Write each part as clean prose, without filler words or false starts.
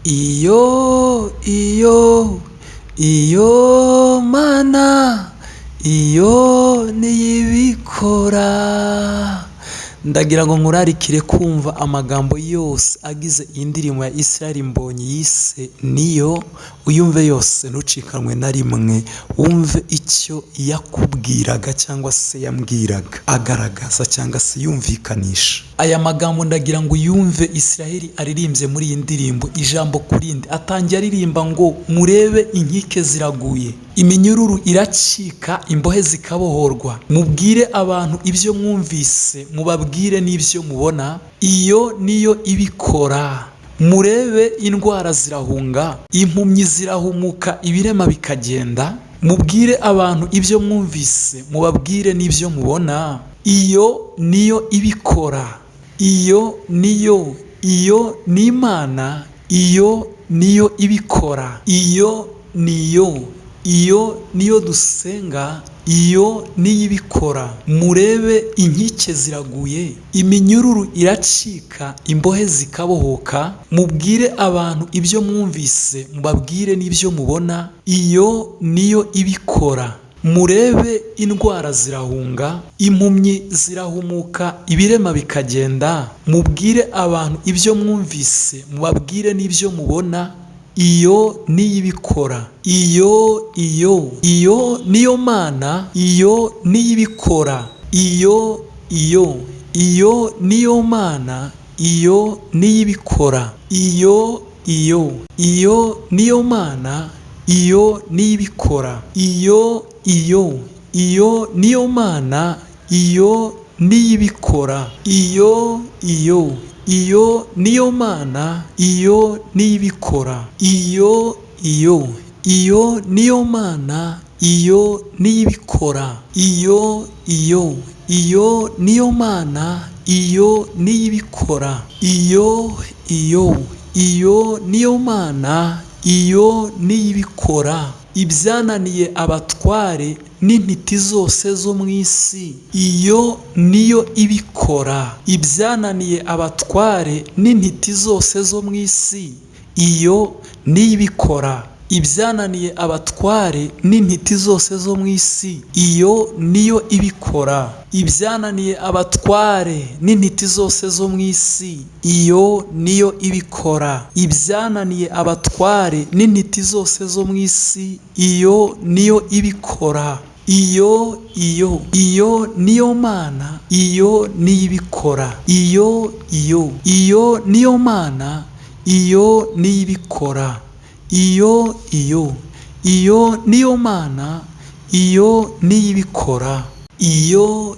iyo mana, iyo niyibikora. Ndagira ngo nkurarikire kumva amagambo yose agize iyi ndirimbo ya Israel Mbonyi yise Niyo, uyumve yose ntucikanwe na rimwe, wumve icyo yakubwiraga cyangwa se yambwiraga, agaragaza cyangwa se yumvikanisha. Aya magambo ndagira ngo uyumve Israel aririmbye muri iyi ndirimbo ijambo ku rindi. Atangiye aririmba ngo murebe inkike ziraguye, iminyururu iracika, imbohe zikabohorwa. Mubwire abantu ibyo mwumvise, mubabwire n'ibyo mubona. Iyo niyo ibikora. Murebe indwara zirahunga, impumyi zirahumuka, ibirema bikagenda. Mubwire abantu ibyo mwumvise, mubabwire n'ibyo mubona. Iyo niyo ibikora. Iyo ni Imana, iyo niyo ibikora. Iyo niyo dusenga, iyo niyo ibikora. Murebe inkike ziraguye, iminyururu iracika, imbohe zikabohoka. Mubwire abantu ibyo mwumvise, mubabwire n'ibyo mubona. Iyo niyo ibikora. Murebe indwara zirahunga, impumyi zirahumuka, ibirema bikagenda. Mubwire abantu ibyo mwumvise, mubabwire n'ibyo mubona. Iyo niyo ibikora. Iyo niyo Mana, iyo niyo ibikora. Iyo niyo Mana, iyo niyo ibikora. Iyo niyo Mana, iyo niyo ibikora. Iyo niyo Mana, iyo niyo ibikora. Iyo niyo Mana, iyo niyo ibikora. Iyo niyo Mana, iyo niyo ibikora. Iyo niyo Mana, iyo niyo ibikora. Iyo niyo Mana, iyo niyo ibikora. Ibyananiye abatware n'intiti zose zo mu isi, iyo niyo ibikora. Ibyananiye abatware n'intiti zose zo mu isi, iyo niyo ibikora. Ibyananiye abatware n'intiti zose zo mu isi, iyo niyo ibikora. Ibyananiye abatware n'intiti zose zo mu isi, iyo niyo ibikora. Ibyananiye abatware n'intiti zose zo mu isi, iyo niyo ibikora. Iyo niyo Mana, iyo niyo ibikora. Iyo niyo Mana, iyo niyo ibikora. Iyo niyo Mana, iyo niyo ibikora. Iyo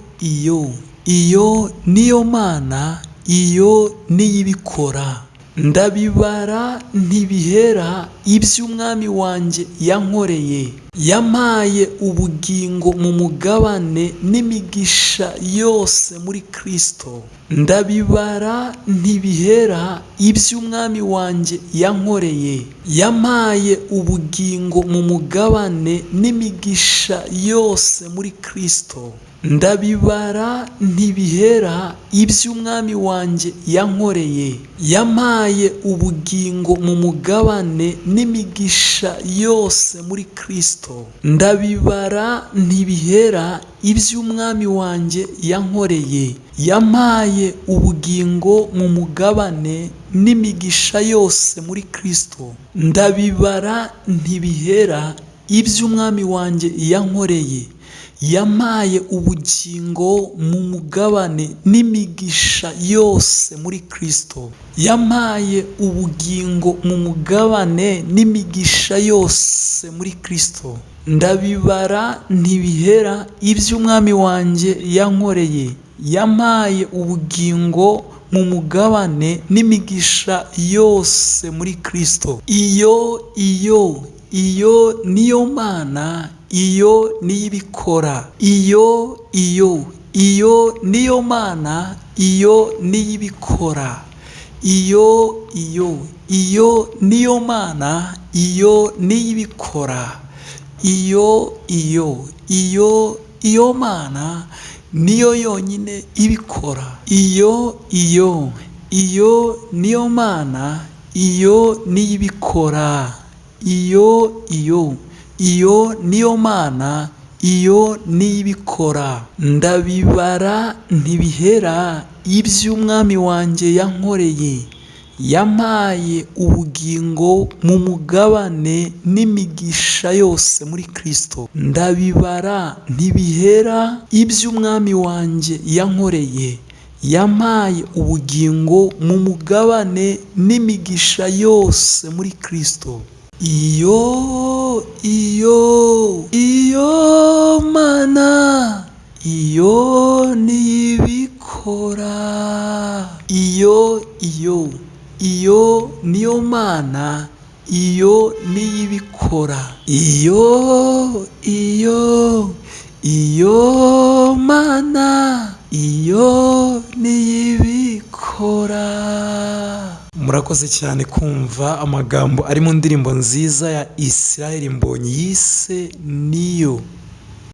niyo Mana, iyo niyo ibikora. Ndabibara ntibihera iby'Umwami wanjye yankoreye. Yampaye ubugingo mu mugabane n'imigisha yose muri Kristo. Ndabibara ntibihera iby'Umwami wanjye yankoreye. Yampaye ubugingo mu mugabane n'imigisha yose muri Kristo. Ndabibara ntibihera iby'Umwami wanjye yankoreye. Yampaye ubugingo mu mugabane n'imigisha yose muri Kristo. Ndabibara ntibihera iby'Umwami wanjye yankoreye. Yampaye ubugingo mu mugabane n'imigisha yose muri Kristo. Ndabibara ntibihera iby'Umwami wanjye yankoreye. Yampaye ubugingo mu mugabane n'imigisha yose muri Kristo. Yampaye ubugingo mu mugabane n'imigisha yose muri Kristo. Ndabibara ntibihera iby'Umwami wanjye yankoreye. Yampaye ubugingo mu mugabane n'imigisha yose muri Kristo. Iyo niyo Mana, iyo niyo ibikora. Iyo niyo Mana, iyo niyo ibikora. Iyo niyo Mana, iyo niyo ibikora. Iyo Mana niyo yonyine ibikora. Iyo niyo Mana, iyo niyo ibikora, iyo niyo Mana, iyo niyo ibikora. Ndabibara ntibihera iby'Umwami wanjye yankoreye, yampaye ubugingo mu mugabane n'imigisha yose muri Kristo. Ndabibara ntibihera iby'Umwami wanjye yankoreye, yampaye ubugingo mu mugabane n'imigisha yose muri Kristo. Iyo Mana, iyo niyo ibikora. Iyo niyo Mana, iyo niyo ibikora. Iyo Mana, iyo niyo ibikora. Murakoze cyane kumva amagambo ari mu ndirimbo nziza ya Israel Mbonyi yise Niyo.